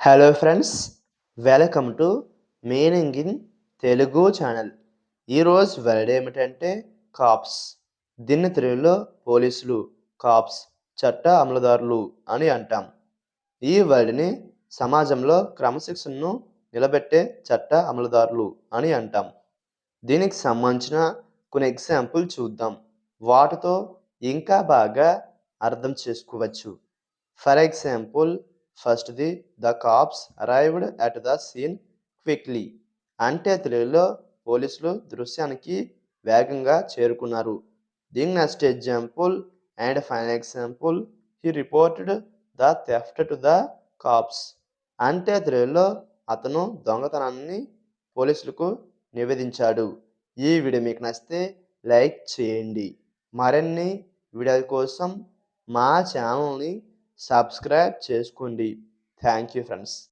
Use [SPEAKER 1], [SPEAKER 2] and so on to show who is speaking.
[SPEAKER 1] Hello friends, welcome to meaning in Telugu channel. ఈరోజు word ఏమిటంటే caps. దీన్ని తెలుగులో పోలీసులు, కాప్స్, చట్ట అమలుదారులు అని అంటాం. ఈ వర్డ్ని సమాజంలో క్రమశిక్షణను నిలబెట్టే చట్ట అమలుదారులు అని అంటాం. దీనికి సంబంధించిన కొన్ని ఎగ్జాంపుల్ చూద్దాం. వాటితో ఇంకా బాగా అర్థం చేసుకోవచ్చు. ఫర్ ఎగ్జాంపుల్, ఫస్ట్‌ది the cops arrived at the scene quickly. అంటే తెలుగులో పోలీసులు దృశ్యానికి వేగంగా చేరుకున్నారు. దీని next example and final example, he reported the theft to the cops. అంటే తెలుగులో అతను దొంగతనాన్ని పోలీసులకు నివేదించాడు. ఈ వీడియో మీకు నచ్చితే లైక్ చేయండి. మరిన్ని వీడియోల కోసం మా ఛానల్ని సబ్స్క్రైబ్ చేసుకోండి. Thank you friends.